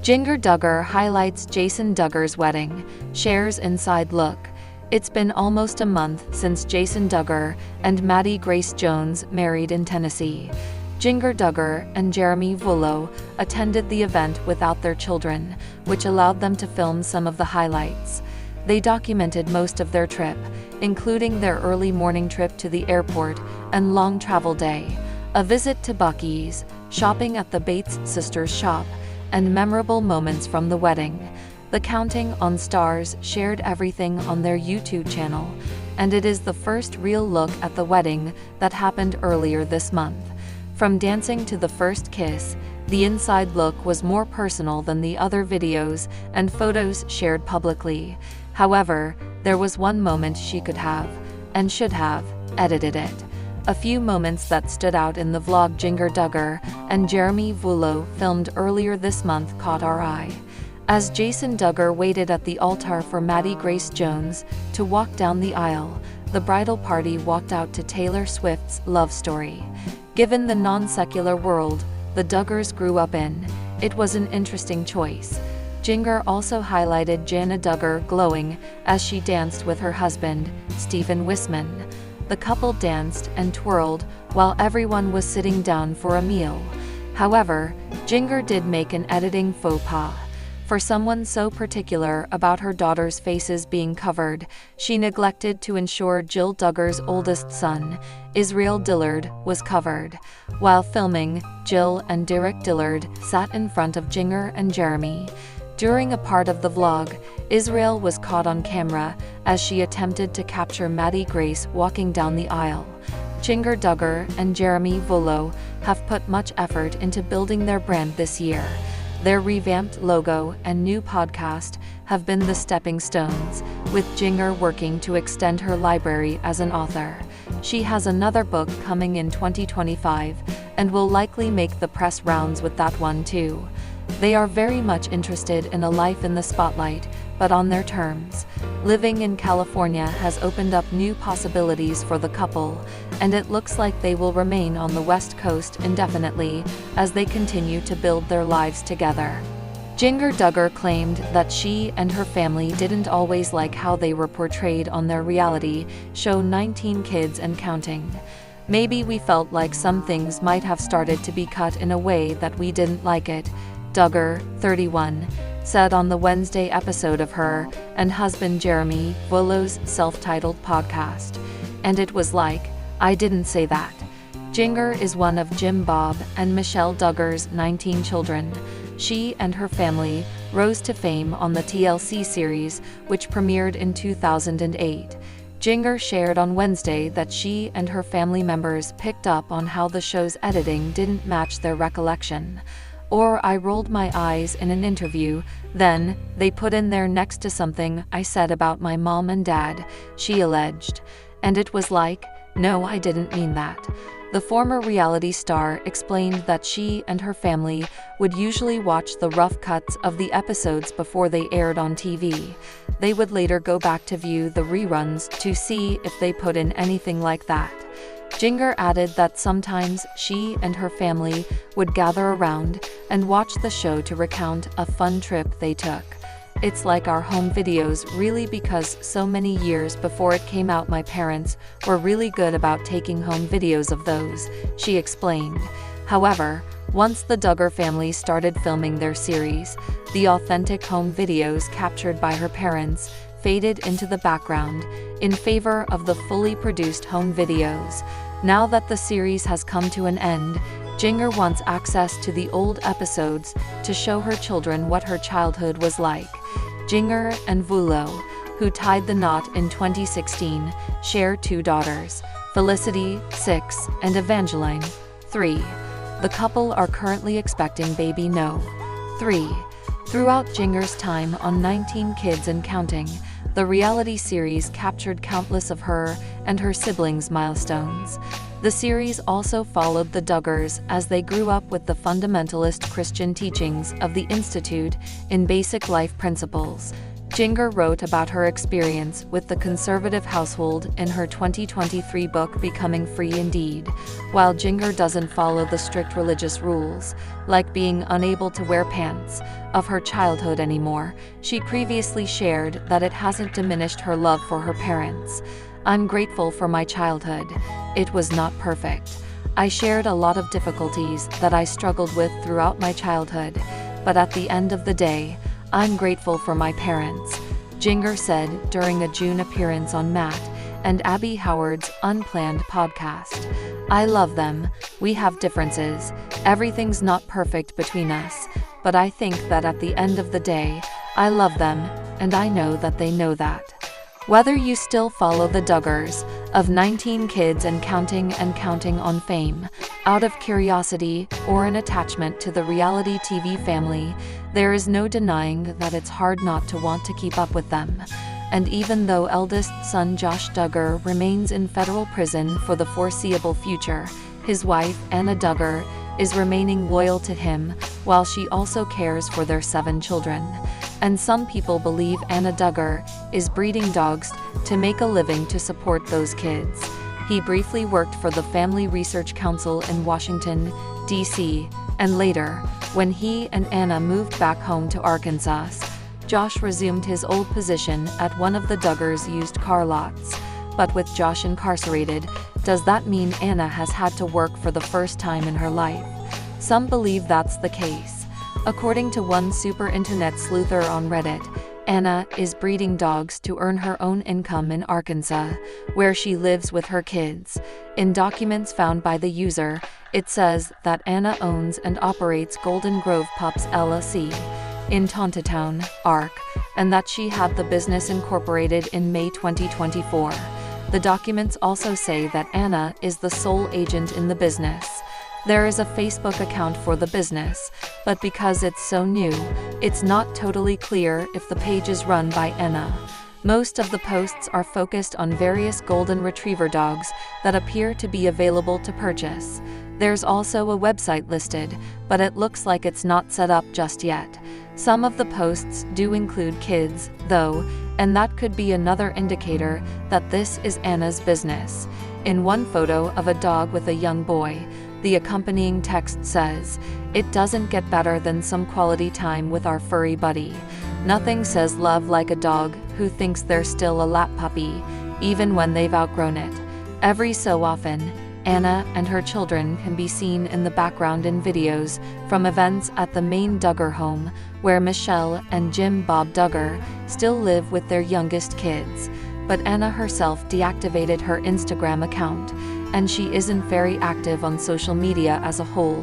JINGER Duggar highlights Jason Duggar's wedding, shares inside look. It's been almost a month since Jason Duggar and Maddie Grace Jones married in Tennessee. JINGER Duggar and Jeremy Vullo attended the event without their children, which allowed them to film some of the highlights. They documented most of their trip, including their early morning trip to the airport and long travel day, a visit to Buc-ee's, shopping at the Bates sisters' shop, and memorable moments from the wedding. The Counting on Stars shared everything on their YouTube channel, and it is the first real look at the wedding that happened earlier this month. From dancing to the first kiss, the inside look was more personal than the other videos and photos shared publicly. However, there was one moment she could have, and should have, edited it. A few moments that stood out in the vlog JINGER Duggar and Jeremy Vullo filmed earlier this month caught our eye. As Jason Duggar waited at the altar for Maddie Grace Jones to walk down the aisle, the bridal party walked out to Taylor Swift's Love Story. Given the non-secular world the Duggars grew up in, it was an interesting choice. JINGER also highlighted Jana Duggar glowing as she danced with her husband, Stephen Wisman. The couple danced and twirled while everyone was sitting down for a meal. However, JINGER did make an editing faux pas. For someone so particular about her daughter's faces being covered, she neglected to ensure Jill Duggar's oldest son, Israel Dillard, was covered. While filming, Jill and Derek Dillard sat in front of JINGER and Jeremy. During a part of the vlog, Israel was caught on camera as she attempted to capture Maddie Grace walking down the aisle. JINGER Duggar and Jeremy Vullo have put much effort into building their brand this year. Their revamped logo and new podcast have been the stepping stones, with JINGER working to extend her library as an author. She has another book coming in 2025 and will likely make the press rounds with that one too. They are very much interested in a life in the spotlight, but on their terms. Living in California has opened up new possibilities for the couple, and it looks like they will remain on the West Coast indefinitely as they continue to build their lives together. JINGER Duggar claimed that she and her family didn't always like how they were portrayed on their reality show 19 Kids and Counting. Maybe we felt like some things might have started to be cut in a way that we didn't like it, Duggar, 31, said on the Wednesday episode of her and husband Jeremy Vullo's self-titled podcast. And it was like, I didn't say that. JINGER is one of Jim Bob and Michelle Duggar's 19 children. She and her family rose to fame on the TLC series, which premiered in 2008. JINGER shared on Wednesday that she and her family members picked up on how the show's editing didn't match their recollection. Or I rolled my eyes in an interview, then they put in there next to something I said about my mom and dad, she alleged. And it was like, no, I didn't mean that. The former reality star explained that she and her family would usually watch the rough cuts of the episodes before they aired on TV. They would later go back to view the reruns to see if they put in anything like that. JINGER added that sometimes she and her family would gather around and watch the show to recount a fun trip they took. It's like our home videos really, because so many years before it came out my parents were really good about taking home videos of those, she explained. However, once the Duggar family started filming their series, the authentic home videos captured by her parents faded into the background in favor of the fully produced home videos. Now that the series has come to an end, JINGER wants access to the old episodes to show her children what her childhood was like. JINGER and Vullo, who tied the knot in 2016, share 2 daughters, Felicity, 6, and Evangeline, 3. The couple are currently expecting baby No. 3. Throughout JINGER's time on 19 Kids and Counting, the reality series captured countless of her and her siblings' milestones. The series also followed the Duggars as they grew up with the fundamentalist Christian teachings of the Institute in Basic Life Principles. Jinger wrote about her experience with the conservative household in her 2023 book Becoming Free Indeed. While Jinger doesn't follow the strict religious rules, like being unable to wear pants, of her childhood anymore, she previously shared that it hasn't diminished her love for her parents. "I'm grateful for my childhood. It was not perfect. I shared a lot of difficulties that I struggled with throughout my childhood, but at the end of the day, I'm grateful for my parents," Jinger said during a June appearance on Matt and Abby Howard's Unplanned podcast. "I love them. We have differences. Everything's not perfect between us, but I think that at the end of the day, I love them, and I know that they know that." Whether you still follow the Duggars, of 19 kids and counting on fame, out of curiosity or an attachment to the reality TV family, there is no denying that it's hard not to want to keep up with them. And even though eldest son Josh Duggar remains in federal prison for the foreseeable future, his wife, Anna Duggar, is remaining loyal to him, while she also cares for their 7 children. And some people believe Anna Duggar is breeding dogs to make a living to support those kids. He briefly worked for the Family Research Council in Washington, D.C., and later, when he and Anna moved back home to Arkansas, Josh resumed his old position at one of the Duggars' used car lots. But with Josh incarcerated, does that mean Anna has had to work for the first time in her life? Some believe that's the case. According to one super internet sleuther on Reddit, Anna is breeding dogs to earn her own income in Arkansas, where she lives with her kids. In documents found by the user, it says that Anna owns and operates Golden Grove Pups LLC in Tontitown, Ark, and that she had the business incorporated in May 2024. The documents also say that Anna is the sole agent in the business. There is a Facebook account for the business, but because it's so new, it's not totally clear if the page is run by Anna. Most of the posts are focused on various golden retriever dogs that appear to be available to purchase. There's also a website listed, but it looks like it's not set up just yet. Some of the posts do include kids, though, and that could be another indicator that this is Anna's business. In one photo of a dog with a young boy, the accompanying text says, "It doesn't get better than some quality time with our furry buddy. Nothing says love like a dog who thinks they're still a lap puppy, even when they've outgrown it." Every so often, Anna and her children can be seen in the background in videos from events at the main Duggar home, where Michelle and Jim Bob Duggar still live with their youngest kids. But Anna herself deactivated her Instagram account, and she isn't very active on social media as a whole.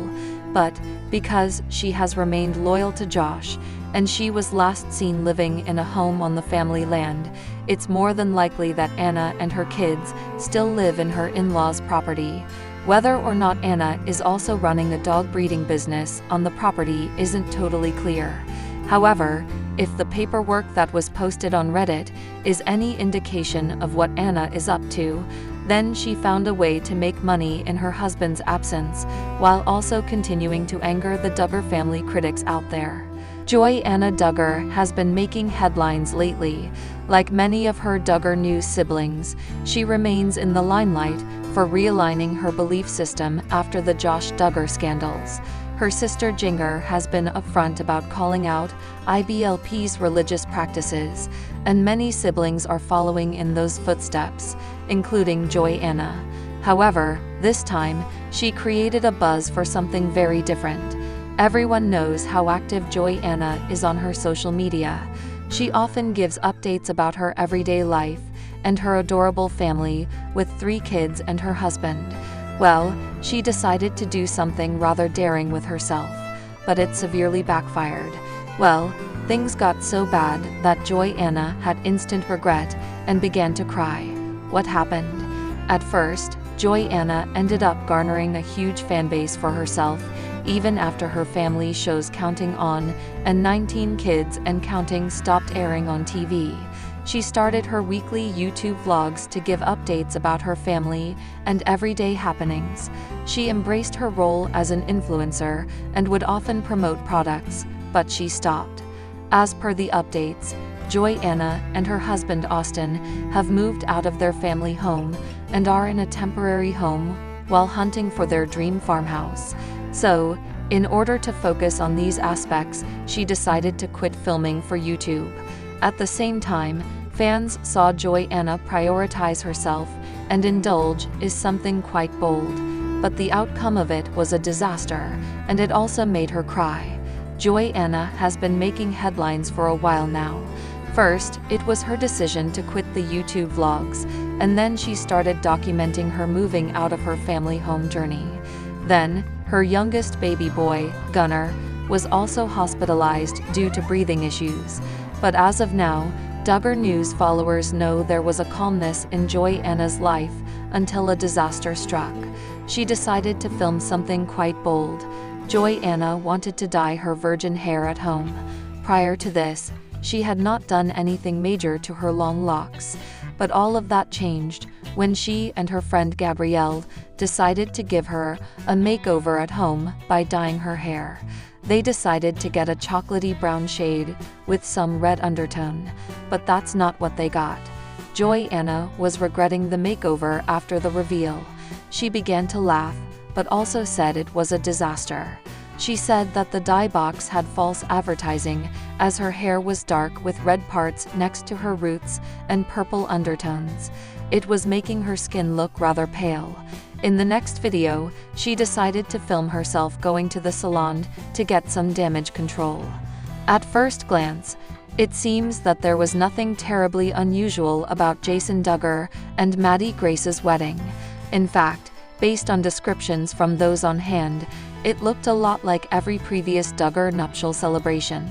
But because she has remained loyal to Josh, and she was last seen living in a home on the family land, it's more than likely that Anna and her kids still live in her in-laws' property. Whether or not Anna is also running a dog breeding business on the property isn't totally clear. However, if the paperwork that was posted on Reddit is any indication of what Anna is up to, then she found a way to make money in her husband's absence, while also continuing to anger the Duggar family critics out there. Joy Anna Duggar has been making headlines lately. Like many of her Duggar News siblings, she remains in the limelight for realigning her belief system after the Josh Duggar scandals. Her sister Jinger has been upfront about calling out IBLP's religious practices, and many siblings are following in those footsteps, including Joy Anna. However, this time, she created a buzz for something very different. Everyone knows how active Joy Anna is on her social media. She often gives updates about her everyday life and her adorable family with 3 kids and her husband. Well, she decided to do something rather daring with herself, but it severely backfired. Well, things got so bad that Joy Anna had instant regret and began to cry. What happened? At first, Joy Anna ended up garnering a huge fanbase for herself, even after her family shows Counting On and 19 Kids and Counting stopped airing on TV. She started her weekly YouTube vlogs to give updates about her family and everyday happenings. She embraced her role as an influencer and would often promote products, but she stopped. As per the updates, Joanna and her husband Austin have moved out of their family home and are in a temporary home while hunting for their dream farmhouse. So, in order to focus on these aspects, she decided to quit filming for YouTube. At the same time, fans saw Joanna prioritize herself and indulge is something quite bold. But the outcome of it was a disaster, and it also made her cry. Joanna has been making headlines for a while now. First, it was her decision to quit the YouTube vlogs, and then she started documenting her moving out of her family home journey. Then, her youngest baby boy, Gunnar, was also hospitalized due to breathing issues. But as of now, Duggar News followers know there was a calmness in Joanna's life until a disaster struck. She decided to film something quite bold. Joanna wanted to dye her virgin hair at home. Prior to this, she had not done anything major to her long locks. But all of that changed when she and her friend Gabrielle decided to give her a makeover at home by dyeing her hair. They decided to get a chocolatey brown shade with some red undertone, but that's not what they got. Joanna was regretting the makeover after the reveal. She began to laugh, but also said it was a disaster. She said that the dye box had false advertising, as her hair was dark with red parts next to her roots and purple undertones. It was making her skin look rather pale. In the next video, she decided to film herself going to the salon to get some damage control. At first glance, it seems that there was nothing terribly unusual about Jason Duggar and Maddie Grace's wedding. In fact, based on descriptions from those on hand, it looked a lot like every previous Duggar nuptial celebration.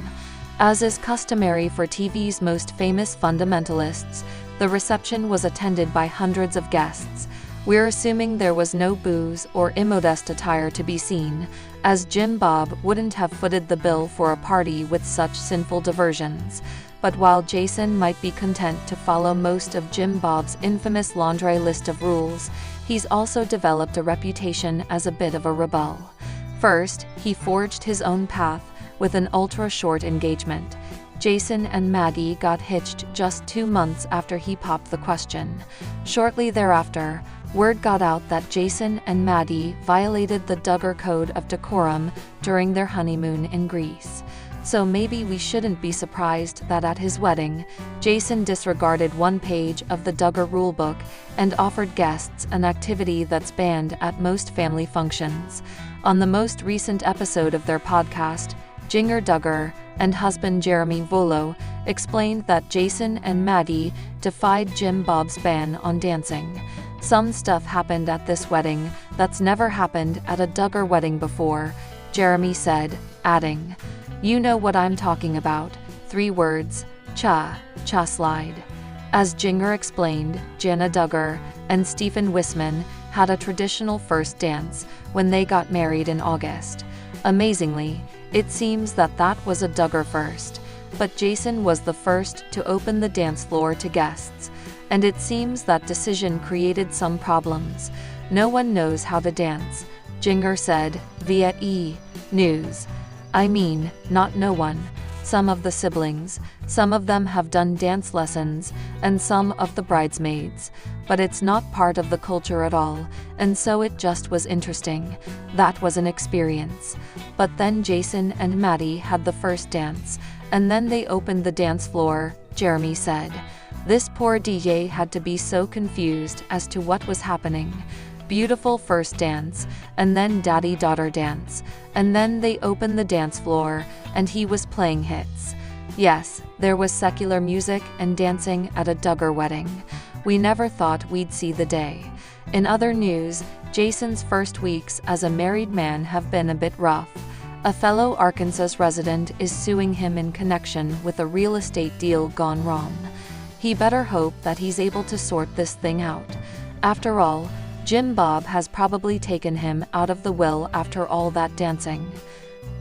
As is customary for TV's most famous fundamentalists, the reception was attended by hundreds of guests. We're assuming there was no booze or immodest attire to be seen, as Jim Bob wouldn't have footed the bill for a party with such sinful diversions. But while Jason might be content to follow most of Jim Bob's infamous laundry list of rules, he's also developed a reputation as a bit of a rebel. First, he forged his own path with an ultra-short engagement. Jason and Maggie got hitched just 2 months after he popped the question. Shortly thereafter, word got out that Jason and Maddie violated the Duggar Code of Decorum during their honeymoon in Greece. So maybe we shouldn't be surprised that at his wedding, Jason disregarded one page of the Duggar rulebook and offered guests an activity that's banned at most family functions. On the most recent episode of their podcast, JINGER Duggar and husband Jeremy Volo explained that Jason and Maddie defied Jim Bob's ban on dancing. Some stuff happened at this wedding that's never happened at a Duggar wedding before, Jeremy said, adding, "You know what I'm talking about, 3 words, cha slide." As JINGER explained, Jana Duggar and Stephen Wisman had a traditional first dance when they got married in August. Amazingly, it seems that was a Duggar first, but Jason was the first to open the dance floor to guests, and it seems that decision created some problems. No one knows how to dance, JINGER said, via E! News. I mean, not no one. Some of the siblings, some of them have done dance lessons, and some of the bridesmaids, but it's not part of the culture at all, and so it just was interesting. That was an experience. But then Jason and Maddie had the first dance, and then they opened the dance floor, Jeremy said. This poor DJ had to be so confused as to what was happening. Beautiful first dance, and then daddy-daughter dance, and then they opened the dance floor, and he was playing hits. Yes, there was secular music and dancing at a Duggar wedding. We never thought we'd see the day. In other news, Jason's first weeks as a married man have been a bit rough. A fellow Arkansas resident is suing him in connection with a real estate deal gone wrong. He better hope that he's able to sort this thing out. After all, Jim Bob has probably taken him out of the will after all that dancing.